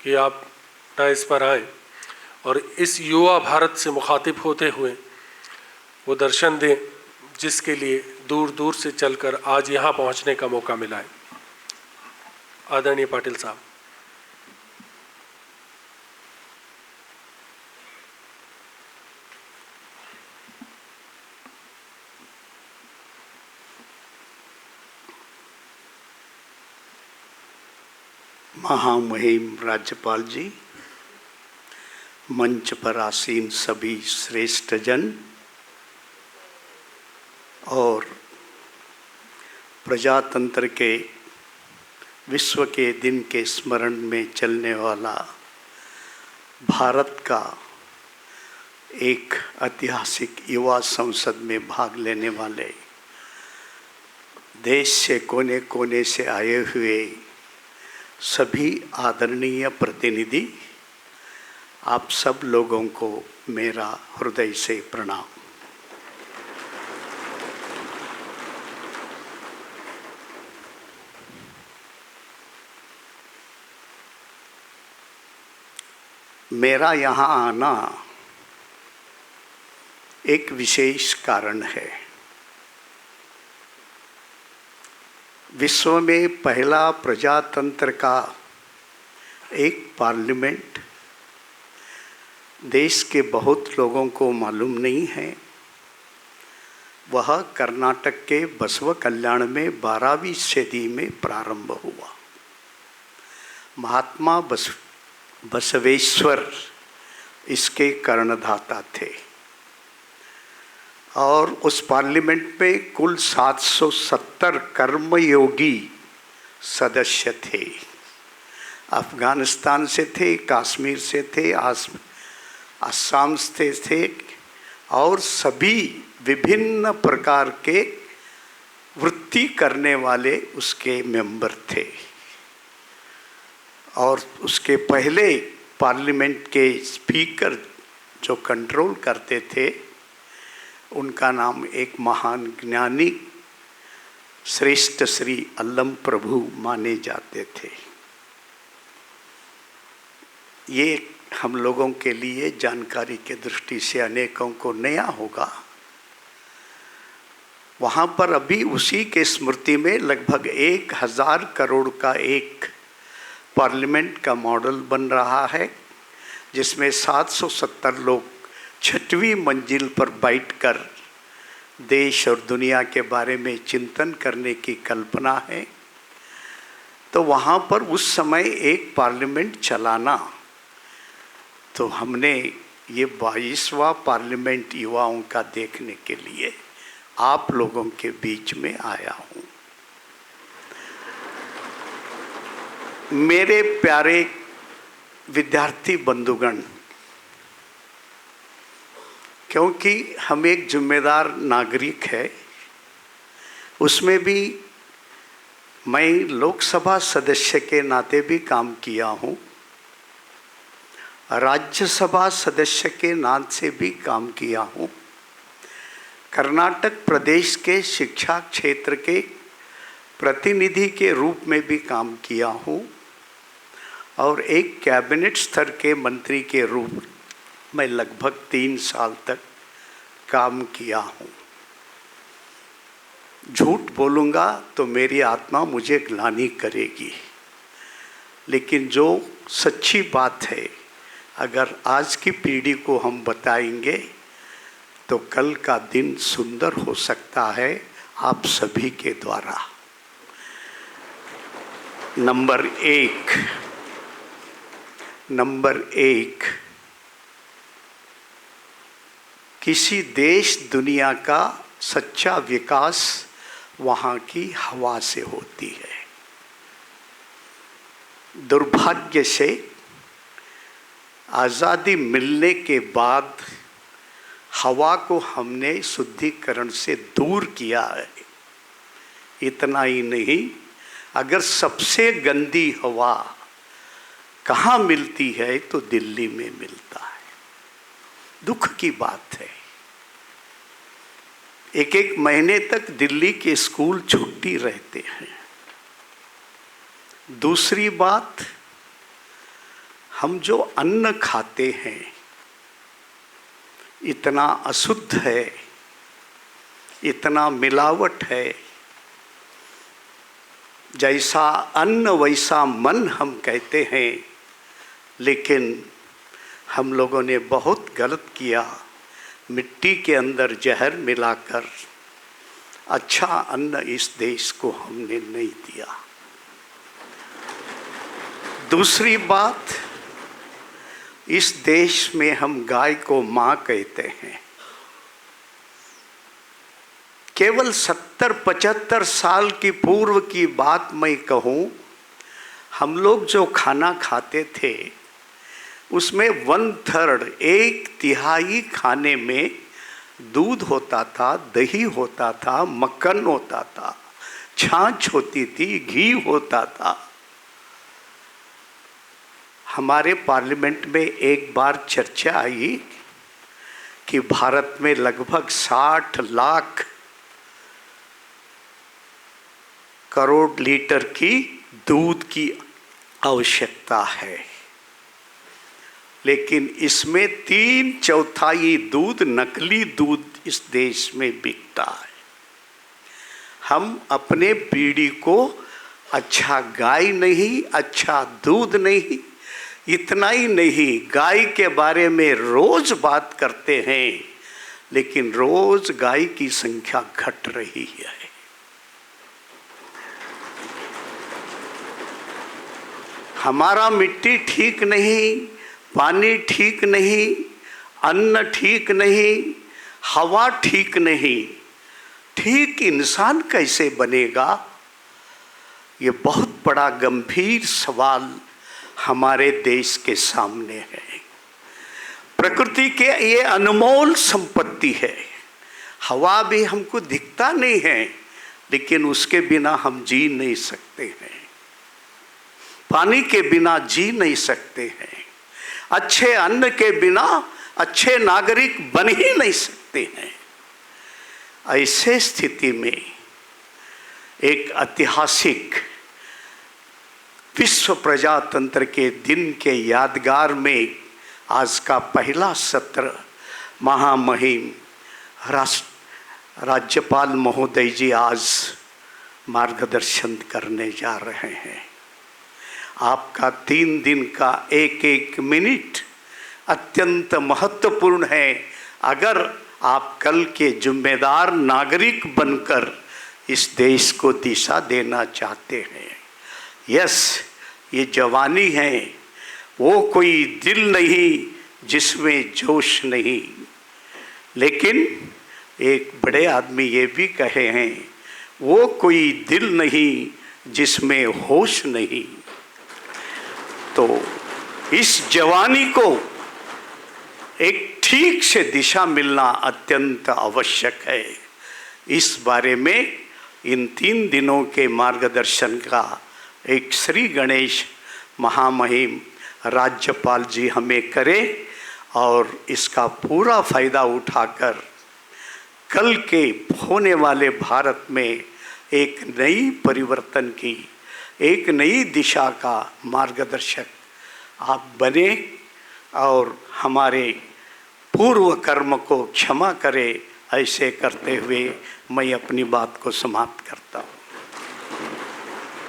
कि आप डायस पर आए और इस युवा भारत से मुखातिब होते हुए वो दर्शन दें जिसके लिए दूर दूर से चलकर आज यहाँ पहुँचने का मौका मिला है। आदरणीय पाटिल साहब। महामहिम राज्यपाल जी, मंच पर आसीन सभी श्रेष्ठ जन और प्रजातंत्र के विश्व के दिन के स्मरण में चलने वाला भारत का एक ऐतिहासिक युवा संसद में भाग लेने वाले देश से कोने कोने से आए हुए सभी आदरणीय प्रतिनिधि, आप सब लोगों को मेरा हृदय से प्रणाम। मेरा यहाँ आना एक विशेष कारण है। विश्व में पहला प्रजातंत्र का एक पार्लियामेंट देश के बहुत लोगों को मालूम नहीं है। वह कर्नाटक के बसव कल्याण में 12वीं सदी में प्रारंभ हुआ। महात्मा बसवेश्वर इसके कर्णधाता थे और उस पार्लियामेंट में कुल 770 कर्मयोगी सदस्य थे। अफगानिस्तान से थे, कश्मीर से थे, असम से थे और सभी विभिन्न प्रकार के वृत्ति करने वाले उसके मेंबर थे। और उसके पहले पार्लियामेंट के स्पीकर जो कंट्रोल करते थे उनका नाम एक महान ज्ञानी श्रेष्ठ श्री अल्लम प्रभु माने जाते थे। ये हम लोगों के लिए जानकारी के दृष्टि से अनेकों को नया होगा। वहाँ पर अभी उसी के स्मृति में लगभग 1000 करोड़ का एक पार्लियामेंट का मॉडल बन रहा है, जिसमें 770 लोग 6वीं मंजिल पर बैठकर देश और दुनिया के बारे में चिंतन करने की कल्पना है। तो वहाँ पर उस समय एक पार्लियामेंट चलाना, तो हमने ये 22वां पार्लियामेंट युवाओं का देखने के लिए आप लोगों के बीच में आया हूँ। मेरे प्यारे विद्यार्थी बंधुगण, क्योंकि हम एक जिम्मेदार नागरिक है, उसमें भी मैं लोकसभा सदस्य के नाते भी काम किया हूँ, राज्यसभा सदस्य के नाते से भी काम किया हूँ, कर्नाटक प्रदेश के शिक्षा क्षेत्र के प्रतिनिधि के रूप में भी काम किया हूँ और एक कैबिनेट स्तर के मंत्री के रूप में लगभग 3 साल तक काम किया हूँ। झूठ बोलूँगा तो मेरी आत्मा मुझे ग्लानि करेगी, लेकिन जो सच्ची बात है, अगर आज की पीढ़ी को हम बताएंगे तो कल का दिन सुंदर हो सकता है आप सभी के द्वारा। नंबर एक, किसी देश दुनिया का सच्चा विकास वहाँ की हवा से होती है। दुर्भाग्य से आज़ादी मिलने के बाद हवा को हमने शुद्धिकरण से दूर किया है। इतना ही नहीं, अगर सबसे गंदी हवा कहाँ मिलती है तो दिल्ली में मिलता है। दुख की बात है। एक महीने तक दिल्ली के स्कूल छुट्टी रहते हैं। दूसरी बात, हम जो अन्न खाते हैं इतना अशुद्ध है, इतना मिलावट है। जैसा अन्न वैसा मन हम कहते हैं, लेकिन हम लोगों ने बहुत गलत किया। मिट्टी के अंदर जहर मिलाकर अच्छा अन्न इस देश को हमने नहीं दिया। दूसरी बात, इस देश में हम गाय को माँ कहते हैं। केवल 70-75 साल की पूर्व की बात मैं कहूँ, हम लोग जो खाना खाते थे उसमें 1/3 1/3 खाने में दूध होता था, दही होता था, मक्खन होता था, छाछ होती थी, घी होता था। हमारे पार्लियामेंट में एक बार चर्चा आई कि भारत में लगभग 60 लाख करोड़ लीटर की दूध की आवश्यकता है, लेकिन इसमें 3/4 दूध नकली दूध इस देश में बिकता है। हम अपने पीढ़ी को अच्छा गाय नहीं, अच्छा दूध नहीं, इतना ही नहीं, गाय के बारे में रोज बात करते हैं, लेकिन रोज गाय की संख्या घट रही है। हमारा मिट्टी ठीक नहीं, पानी ठीक नहीं, अन्न ठीक नहीं, हवा ठीक नहीं, ठीक इंसान कैसे बनेगा? ये बहुत बड़ा गंभीर सवाल हमारे देश के सामने है। प्रकृति के ये अनमोल संपत्ति है। हवा भी हमको दिखता नहीं है, लेकिन उसके बिना हम जी नहीं सकते हैं। पानी के बिना जी नहीं सकते हैं। अच्छे अन्न के बिना अच्छे नागरिक बन ही नहीं सकते हैं। ऐसे स्थिति में एक ऐतिहासिक विश्व प्रजातंत्र के दिन के यादगार में आज का पहला सत्र महामहिम राज्यपाल महोदय जी आज मार्गदर्शन करने जा रहे हैं। आपका 3 दिन का एक एक मिनट अत्यंत महत्वपूर्ण है। अगर आप कल के जिम्मेदार नागरिक बनकर इस देश को दिशा देना चाहते हैं। यस, ये जवानी है, वो कोई दिल नहीं जिसमें जोश नहीं। लेकिन एक बड़े आदमी ये भी कहे हैं, वो कोई दिल नहीं जिसमें होश नहीं। तो इस जवानी को एक ठीक से दिशा मिलना अत्यंत आवश्यक है। इस बारे में इन 3 दिनों के मार्गदर्शन का एक श्री गणेश महामहिम राज्यपाल जी हमें करें और इसका पूरा फायदा उठाकर कल के होने वाले भारत में एक नई परिवर्तन की, एक नई दिशा का मार्गदर्शक आप बने और हमारे पूर्व कर्म को क्षमा करें। ऐसे करते हुए मैं अपनी बात को समाप्त करता हूँ।